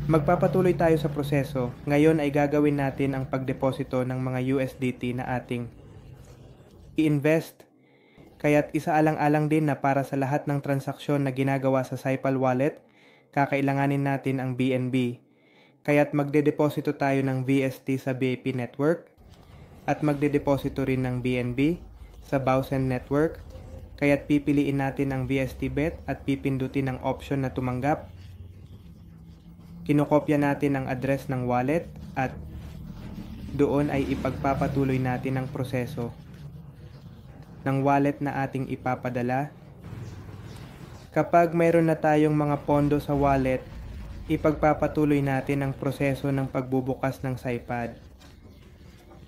Magpapatuloy tayo sa proseso. Ngayon ay gagawin natin ang pagdeposito ng mga USDT na ating i-invest. Kaya't isaalang-alang din na para sa lahat ng transaksyon na ginagawa sa Sypal Wallet, kakailanganin natin ang BNB. Kaya't magdedeposito tayo ng VST sa BIP Network at magdedeposito rin ng BNB sa Bausen Network. Kaya't pipiliin natin ang VST Bet at pipindutin ang option na tumanggap. Kinokopya natin ang address ng wallet at doon ay ipagpapatuloy natin ang proseso ng wallet na ating ipapadala. Kapag mayroon na tayong mga pondo sa wallet, ipagpapatuloy natin ang proseso ng pagbubukas ng Sypad.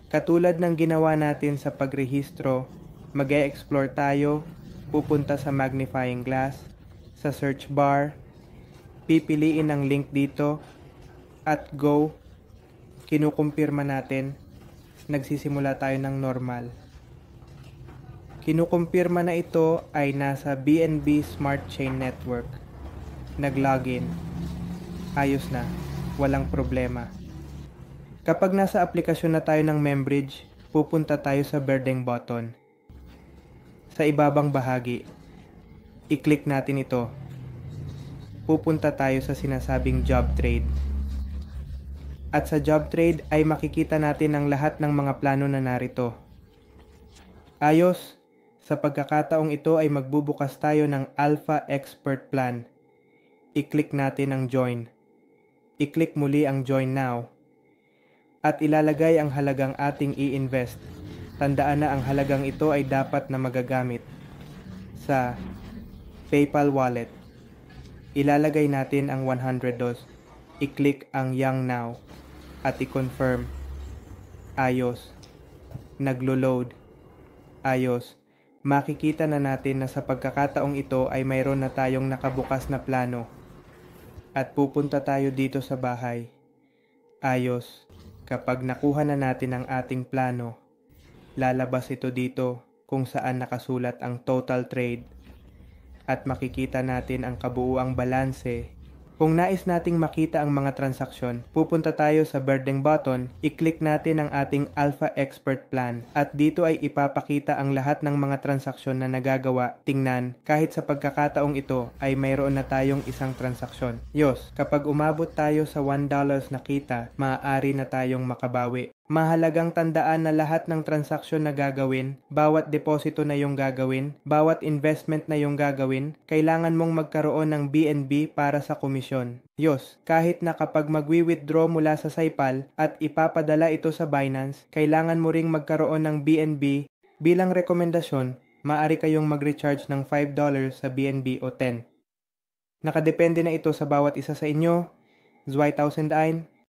Katulad ng ginawa natin sa pagrehistro, mag-e-explore tayo, pupunta sa magnifying glass, sa search bar, pipiliin ang link dito, at go, kinukumpirma natin, nagsisimula tayo ng normal. Kinukumpirma na ito ay nasa BNB Smart Chain Network. Nag-login. Ayos na, walang problema. Kapag nasa aplikasyon na tayo ng Membridge, pupunta tayo sa berdeng button. Sa ibabang bahagi, i-click natin ito. Pupunta tayo sa sinasabing job trade. At sa job trade ay makikita natin ang lahat ng mga plano na narito. Ayos, sa pagkakataong ito ay magbubukas tayo ng Alpha Expert Plan. I-click natin ang join. I-click muli ang join now. At ilalagay ang halagang ating i-invest. Tandaan na ang halagang ito ay dapat na magagamit sa PayPal wallet. Ilalagay natin ang $100. I-click ang Young Now at i-confirm. Ayos. Naglo-load. Ayos. Makikita na natin na sa pagkakataong ito ay mayroon na tayong nakabukas na plano. At pupunta tayo dito sa bahay. Ayos. Kapag nakuha na natin ang ating plano, lalabas ito dito kung saan nakasulat ang total trade at makikita natin ang kabuuang balanse. Kung nais nating makita ang mga transaksyon, pupunta tayo sa berdeng button, i-click natin ang ating Alpha Expert Plan at dito ay ipapakita ang lahat ng mga transaksyon na nagagawa. Tingnan, kahit sa pagkakataong ito ay mayroon na tayong isang transaksyon. Yos, kapag umabot tayo sa $1 na kita, maaari na tayong makabawi. Mahalagang tandaan na lahat ng transaksyon na gagawin, bawat deposito na yung gagawin, bawat investment na yung gagawin, kailangan mong magkaroon ng BNB para sa komisyon. Yos, kahit na kapag magwi-withdraw mula sa Sypal at ipapadala ito sa Binance, kailangan mo ring magkaroon ng BNB. Bilang rekomendasyon, maaari kayong mag-recharge ng $5 sa BNB o 10. Nakadepende na ito sa bawat isa sa inyo. Zwei Tausend ein.